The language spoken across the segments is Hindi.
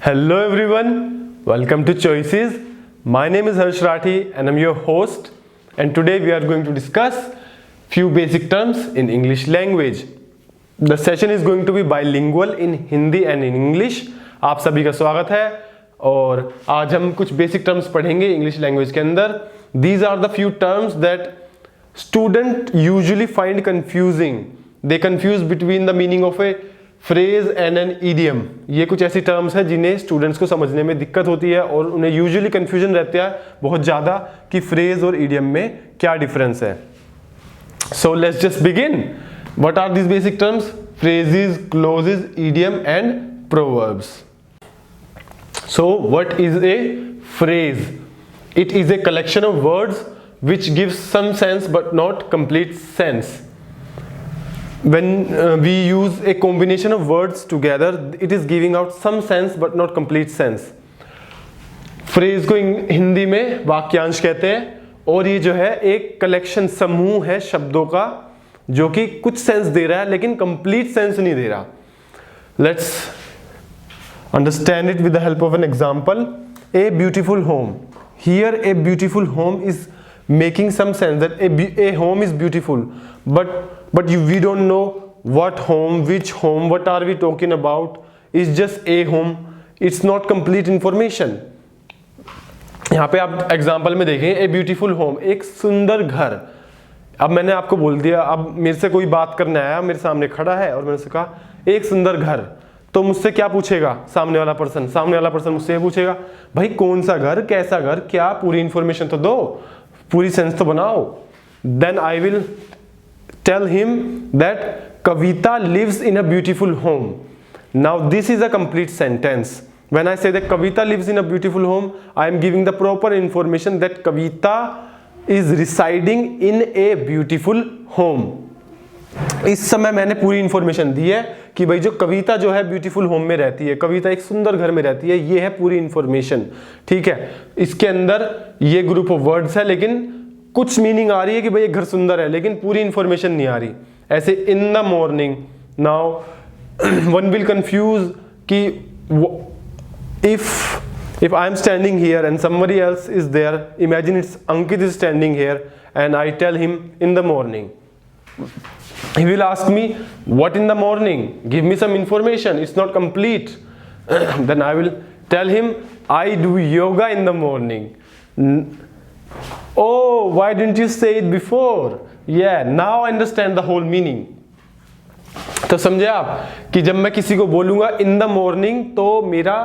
Hello everyone, welcome to Choices. My name is Harsh Rathi and I'm your host, and today we are going to discuss few basic terms in English language. The session is going to be bilingual in Hindi and in English. आप सभी का स्वागत है और आज हम कुछ बेसिक टर्म्स पढ़ेंगे इंग्लिश लैंग्वेज के अंदर. These are the few terms that student usually find confusing. They confuse between the meaning of a phrase and an idiom. ये कुछ ऐसी टर्म्स हैं जिन्हें स्टूडेंट्स को समझने में दिक्कत होती है और उन्हें यूजुअली कंफ्यूजन रहता है बहुत ज़्यादा कि फ्रेज और ईडियम में क्या डिफरेंस है. So let's just begin. What are this basic terms? Phrases, clauses, idiom and proverbs. So what is a phrase? It is a collection of words which gives some sense but not complete sense. When we use a combination of words together, it is giving out some sense but not complete sense. Phrase को हिंदी में वाक्यांश कहते हैं और ये जो है एक कलेक्शन, समूह है शब्दों का जो कि कुछ सेंस दे रहा है लेकिन कंप्लीट सेंस नहीं दे रहा. Let's understand it with the help of an example. A beautiful home. Here A beautiful home is making some sense that a home is beautiful, but we don't know what home, which home, what are we talking about. It's just a home. It's not complete information. यहाँ पे आप एग्जाम्पल में देखें, ए ब्यूटीफुल होम, एक सुंदर घर. अब मैंने आपको बोल दिया, अब मेरे से कोई बात करने आया, मेरे सामने खड़ा है और मैंने उससे कहा एक सुंदर घर, तो मुझसे क्या पूछेगा सामने वाला पर्सन मुझसे ये पूछेगा, भाई कौन सा घर, कैसा घर, क्या, पूरी इंफॉर्मेशन तो दो, पूरी सेंस तो बनाओ. Then I will tell him that Kavita lives in a beautiful home. Now this is a complete sentence. When I say that Kavita lives in a beautiful home, I am giving the proper information that Kavita is residing in a beautiful home. इस समय मैंने पूरी इंफॉर्मेशन दी है कि भाई जो कविता जो है ब्यूटीफुल होम में रहती है, कविता एक सुंदर घर में रहती है. ये है पूरी इंफॉर्मेशन. ठीक है, इसके अंदर ये ग्रुप ऑफ वर्ड्स है लेकिन कुछ मीनिंग आ रही है कि भाई एक घर सुंदर है लेकिन पूरी इंफॉर्मेशन नहीं आ रही. ऐसे in the morning. Now one will confuse कि if I am standing here and somebody else is there, imagine it's Ankit is standing here and I tell him in the morning. He will ask me, what in the morning? Give me some information. It's not complete. Then I will tell him, I do yoga in the morning. Oh, why didn't you say it before? Yeah, now I understand the whole meaning. तो समझे आप कि जब मैं किसी को बोलूंगा इन द मॉर्निंग तो मेरा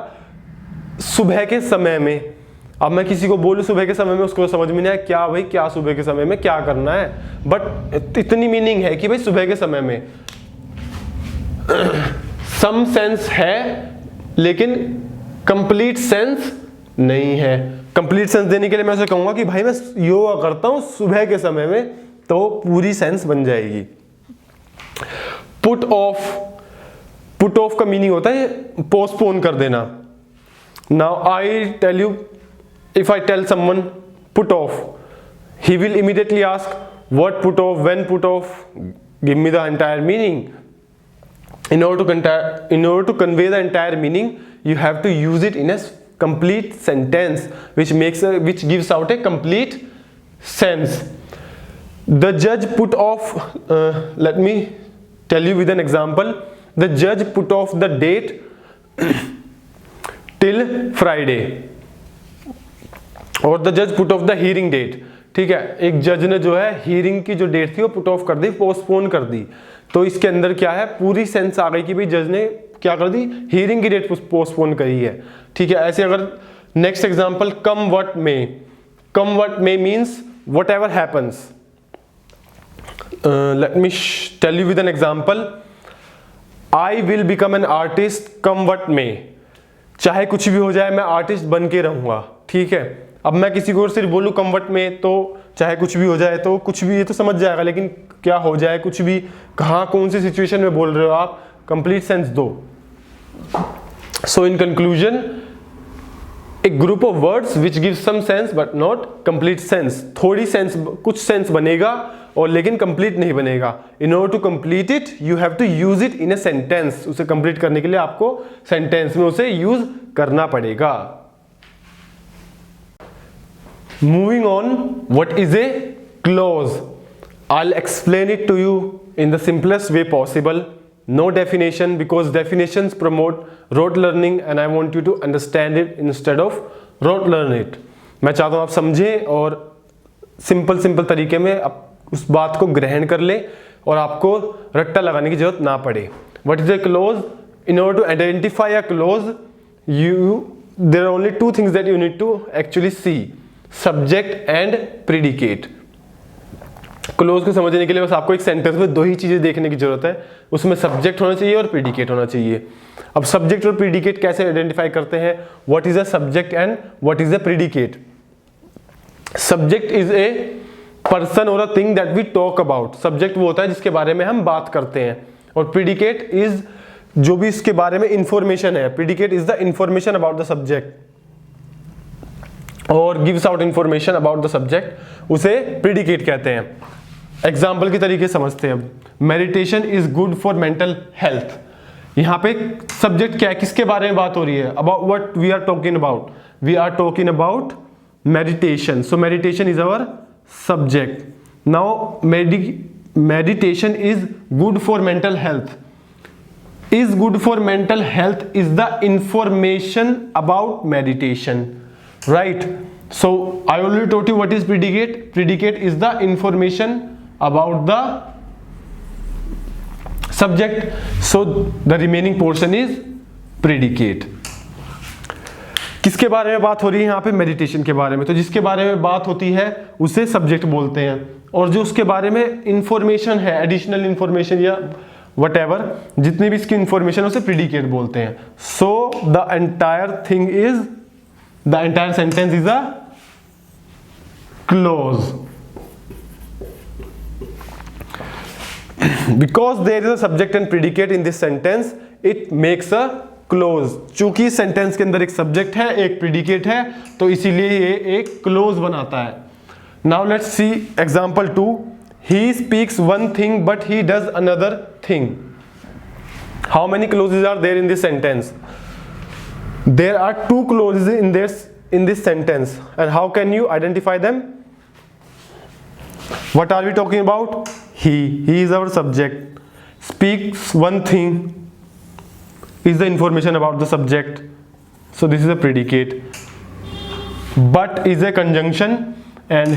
सुबह के समय में, अब मैं किसी को बोलूं सुबह के समय में, उसको समझ में नहीं आया क्या भाई क्या सुबह के समय में क्या करना है, बट इतनी मीनिंग है कि भाई सुबह के समय में. सम सेंस है लेकिन कंप्लीट सेंस नहीं है. कंप्लीट सेंस देने के लिए मैं उसे कहूंगा कि भाई मैं योगा करता हूं सुबह के समय में, तो पूरी सेंस बन जाएगी. पुट ऑफ का मीनिंग होता है पोस्टपोन कर देना. Now I tell you, if I tell someone put off, he will immediately ask what put off, when put off, give me the entire meaning. In order to convey the entire meaning, you have to use it in a complete sentence which gives out a complete sense. The judge put off, let me tell you with an example. The judge put off the date till Friday. और द जज put off the hearing date. ठीक है, एक जज ने जो है हियरिंग की जो डेट थी वो पुट ऑफ कर दी, पोस्टपोन कर दी. तो इसके अंदर क्या है, पूरी सेंस आ गई कि भाई जज ने क्या कर दी, हियरिंग की डेट पोस्टपोन करी है. ठीक है, ऐसे अगर next example, come what may. Come what may means whatever happens. Let me tell you with an example. I will become an artist come what may. चाहे कुछ भी हो जाए मैं आर्टिस्ट बन के रहूंगा. ठीक है, अब मैं किसी को सिर्फ बोलूं कम्फर्ट में, तो चाहे कुछ भी हो जाए, तो कुछ भी ये तो समझ जाएगा, लेकिन क्या हो जाए, कुछ भी, कहाँ कौन सी सिचुएशन में बोल रहे हो आप, कंप्लीट सेंस दो. So in conclusion, a group of words which give some sense but not complete sense. थोड़ी सेंस, कुछ सेंस बनेगा और लेकिन कंप्लीट नहीं बनेगा। In order to complete it you have to use it in a sentence. उसे कंप्लीट करने के लिए आपको सेंटेंस में उसे यूज करना पड़ेगा। Moving on, what is A clause? I'll explain it to you in the simplest way possible. No definition, because definitions promote rote learning and I want you to understand it instead of rote learn it. मैं चाहता हूँ आप समझें और सिंपल तरीके में आप उस बात को ग्रहण कर लें और आपको रट्टा लगाने की जरूरत ना पड़े। What is a clause? In order to identify a clause, there are only two things that you need to actually see: subject and predicate. Close को समझने के लिए बस आपको एक सेंटेंस में दो ही चीजें देखने की जरूरत है, उसमें सब्जेक्ट होना चाहिए और प्रीडिकेट होना चाहिए। अब सब्जेक्ट और प्रीडिकेट कैसे आइडेंटिफाई करते हैं? What is a subject and what is a predicate? Subject is a person और a thing that we talk about. Subject वो होता है जिसके बारे में हम बात करते हैं, और प्रीडिकेट इज जो भी इसके बारे में इंफॉर्मेशन है। Predicate is the information about the subject और gives out information about the subject, उसे प्रीडिकेट कहते हैं। एग्जाम्पल के तरीके समझते हैं। अब meditation is good for mental health. यहाँ पे सब्जेक्ट क्या है, किसके बारे में बात हो रही है? About what we are talking about, we are talking about meditation. So meditation is our subject. Now meditation is good for mental health. Is good for mental health is the information about meditation, right? So I already told you what is predicate. Predicate is the information about the subject, so the remaining portion is predicate. किसके बारे में बात हो रही है यहाँ पे? मेडिटेशन के बारे में। तो जिसके बारे में बात होती है उसे सब्जेक्ट बोलते हैं, और जो उसके बारे में इंफॉर्मेशन है, एडिशनल इंफॉर्मेशन या whatever, जितनी भी इसकी इंफॉर्मेशन उसे प्रीडिकेट बोलते हैं। So the entire thing is, the entire sentence is a clause. Because there is a subject and predicate in this sentence, it makes a clause. चूंकि सेंटेंस के अंदर एक सब्जेक्ट है, एक प्रीडिकेट है, तो इसीलिए ये एक क्लोज बनाता है। Now let's see example 2. He speaks one thing but he does another thing. How many clauses are there in this sentence? There are two clauses in this sentence, and how can you identify them? What are we talking about? He is our subject. Speaks one thing is the information about the subject, so this is a predicate. But is a conjunction, and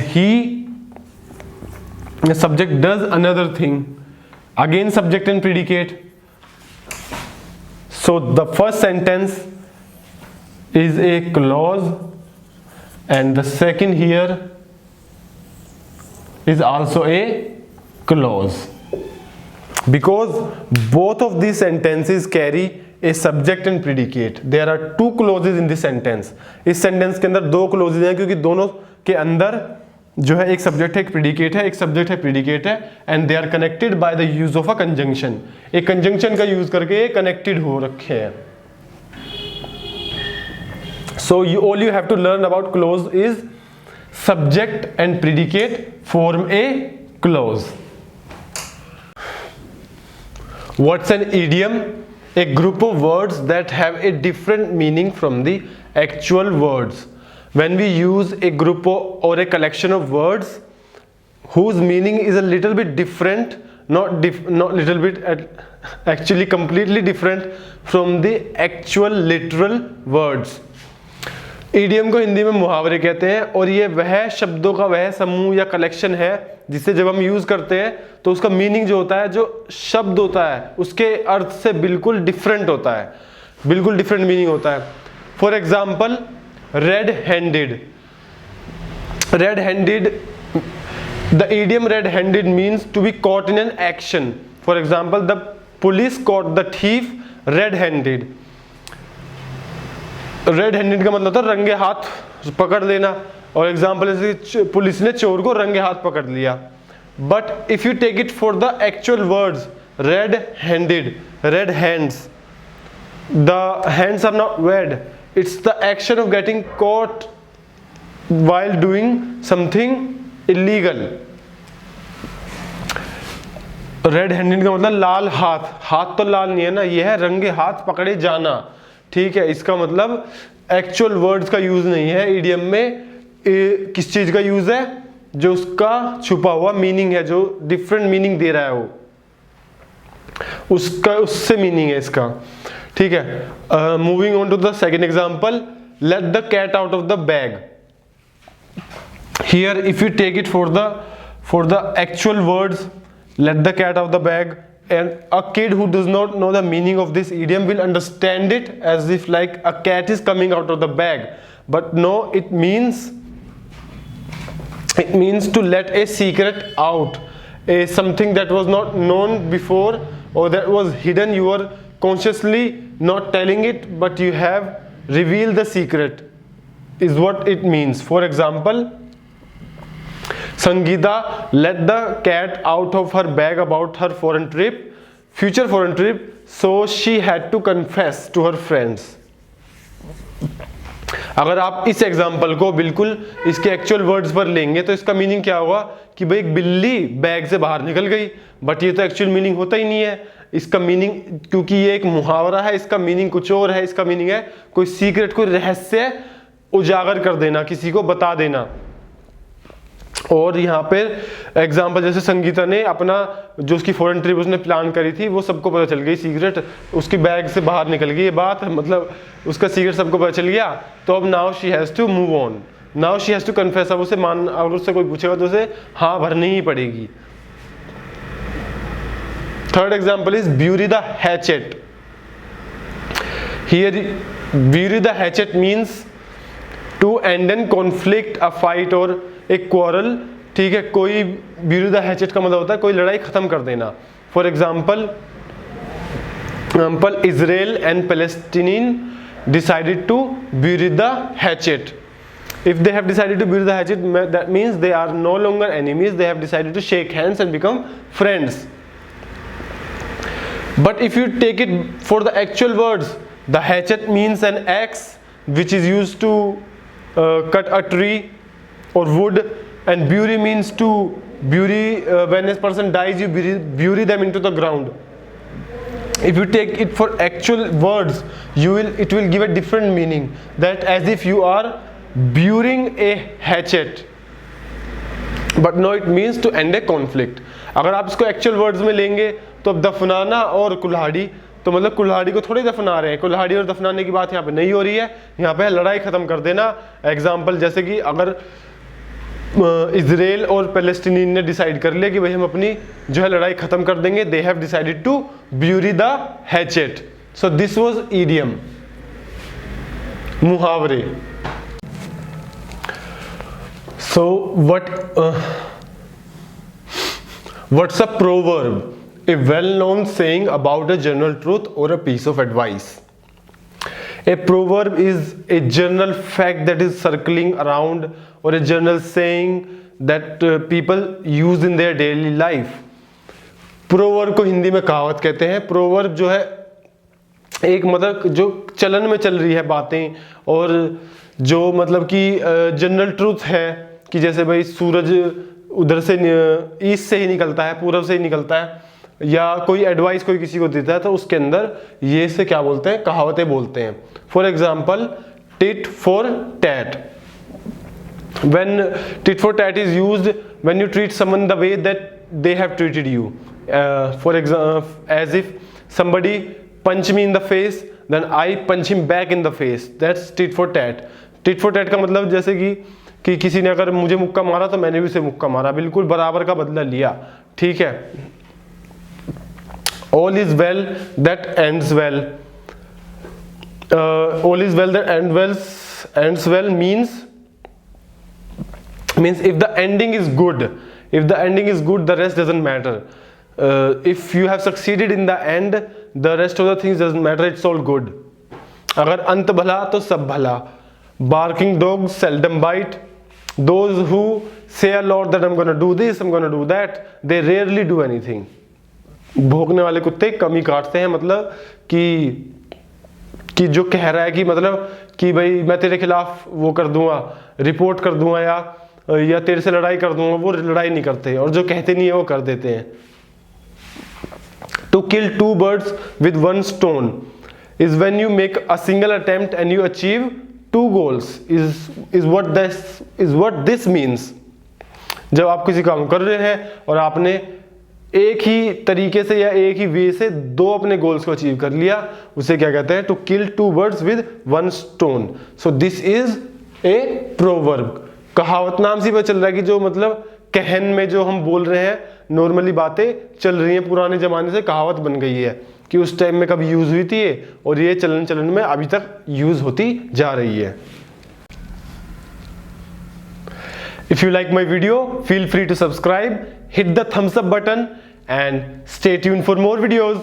the subject does another thing, again subject and predicate. So the first sentence is a clause, and the second here is also a clause, because both of these sentences carry a subject and predicate. There are two clauses in this sentence. इस sentence के अंदर दो clauses हैं, क्योंकि दोनों के अंदर जो है एक सब्जेक्ट है, एक प्रीडिकेट है, एक सब्जेक्ट है, प्रीडिकेट है, and they are connected by the use of a conjunction. एक कंजंक्शन का यूज करके कनेक्टेड हो रखे हैं। So all you have to learn about clause is subject and predicate form a clause. What's an idiom? A group of words that have a different meaning from the actual words. When we use a group or a collection of words whose meaning is a little bit different, not little bit, actually completely different from the actual literal words. Idiom को हिंदी में मुहावरे कहते हैं, और ये वह शब्दों का वह समूह या कलेक्शन है जिसे जब हम यूज करते हैं तो उसका मीनिंग जो होता है, जो शब्द होता है उसके अर्थ से बिल्कुल डिफरेंट होता है, बिल्कुल डिफरेंट मीनिंग होता है। For example, red handed. Red handed, the idiom red handed means to be caught in an action. For example, the police caught the thief red handed. Red handed का मतलब था रंगे हाथ पकड़ लेना, और एग्जाम्पल जैसे पुलिस ने चोर को रंगे हाथ पकड़ लिया। But if you take it for the actual words, red handed, red hands, the hands are not red, it's the action of getting caught while doing something illegal. Red handed का मतलब लाल हाथ, हाथ तो लाल नहीं है ना, ये है रंगे हाथ पकड़े जाना, ठीक है। इसका मतलब एक्चुअल वर्ड्स का यूज नहीं है इडियम में, किस चीज का यूज है, जो उसका छुपा हुआ मीनिंग है, जो डिफरेंट मीनिंग दे रहा है वो, उसका उससे मीनिंग है इसका, ठीक है। Moving on to the second example, let the cat out of the bag. Here if you take it for the actual words, let the cat out of the bag, and a kid who does not know the meaning of this idiom will understand it as if like a cat is coming out of the bag, but no, it means to let a secret out, something that was not known before or that was hidden. You are consciously not telling it, but you have revealed the secret, is what it means. For example, Sangeeta let the cat out of her bag about her future foreign trip, so she had to confess to her friends. अगर आप इस एग्जाम्पल को बिल्कुल इसके एक्चुअल वर्ड्स पर लेंगे तो इसका मीनिंग क्या होगा कि भाई एक बिल्ली बैग से बाहर निकल गई, बट ये तो एक्चुअल मीनिंग होता ही नहीं है। इसका मीनिंग, क्योंकि ये एक मुहावरा है, इसका मीनिंग कुछ और है। इसका मीनिंग है कोई सीक्रेट, कोई रहस्य उजागर कर देना, किसी को बता देना। और यहाँ पे एग्जाम्पल जैसे संगीता ने अपना जो उसकी फॉरेन ट्रिप उसने प्लान करी थी वो सबको पता चल गई, सीक्रेट उसकी बैग से बाहर निकल गई, ये बात मतलब उसका सीक्रेट सबको पता चल गया। तो अब now she has to move on, now she has to confess. अब उसे अगर उससे कोई पूछेगा तो उसे हाँ भरनी ही पड़ेगी। Third example is bury the hatchet. Here bury the hatchet means to end an conflict, a fight और एक क्वारल, ठीक है। कोई ब्यूरी द हैचेट का मतलब होता है कोई लड़ाई खत्म कर देना। For example Israel and Palestine decided to bury the hatchet. If they have decided to bury the hatchet, that means they are no longer enemies, they have decided to shake hands and become friends. But if you take it for the actual words, the hatchet means an axe which is used to cut a tree or wood, and bury means to bury, when a person dies you bury them into the ground. If you take it for actual words, it will give a different meaning, that as if you are burying a hatchet, but no, it means to end a conflict. अगर आप इसको एक्चुअल वर्ड्स में लेंगे तो अब दफनाना और कुल्हाड़ी, तो मतलब कुल्हाड़ी को थोड़ी दफना रहे हैं, कुल्हाड़ी और दफनाने की बात यहाँ पे नहीं हो रही है, यहाँ पे लड़ाई खत्म कर देना। एग्जाम्पल जैसे कि अगर इजराइल और पैलेस्टीन ने डिसाइड कर लिया कि भाई हम अपनी जो है लड़ाई खत्म कर देंगे, they have decided to bury the hatchet. So this was idiom, मुहावरे। So what's a proverb? A well-known saying about a general truth or a piece of advice. A proverb is a general fact that is circling around, or a general saying that people use in their daily life. Proverb को हिंदी में कहावत कहते हैं। Proverb जो है एक मतलब जो चलन में चल रही है बातें, और जो मतलब कि जनरल ट्रूथ है कि जैसे भाई सूरज उधर से ईस्ट से ही निकलता है, पूरब से ही निकलता है, या कोई एडवाइस कोई किसी को देता है तो उसके अंदर ये से क्या बोलते हैं, कहावतें बोलते हैं। For example tit for tat. When tit for tat is used when you treat someone the way that they have treated you. For example as if somebody punch me in the face, then I punch him back in the face. That's tit for tat. Tit for TET का मतलब जैसे कि किसी ने अगर मुझे मुक्का मारा तो मैंने भी उसे मुक्का मारा, बिल्कुल बराबर का बदला लिया, ठीक है। All is well that ends well. All is well that ends well means if the ending is good, the rest doesn't matter. If you have succeeded in the end, the rest of the things doesn't matter, it's all good. अगर अंत भला तो सब भला। Barking dogs seldom bite. Those who say a lot that I'm going to do this, I'm going to do that, they rarely do anything. भौंकने वाले कुत्ते कम ही काटते हैं, मतलब कि जो कह रहा है कि मतलब कि भाई मैं तेरे खिलाफ वो कर दूंगा, रिपोर्ट कर दूंगा, या तेरे से लड़ाई कर दूंगा, वो लड़ाई नहीं करते, और जो कहते नहीं है वो कर देते हैं। To kill two birds with one stone is when you make a single attempt and you achieve two goals. Is what this means. जब आप किसी काम कर रहे हैं और आपने एक ही तरीके से या एक ही वे से दो अपने गोल्स को अचीव कर लिया, उसे क्या कहते हैं? To kill two birds with one stone. So this is a proverb. कहावत नाम से पता चल रहा है कि जो मतलब कहन में जो हम बोल रहे हैं, नॉर्मली बातें चल रही हैं, पुराने जमाने से कहावत बन गई है कि उस टाइम में कभी यूज हुई थी और ये चलन में अभी तक यूज होती जा रही है. If you like my video, feel free to subscribe, hit the thumbs up button and stay tuned for more videos.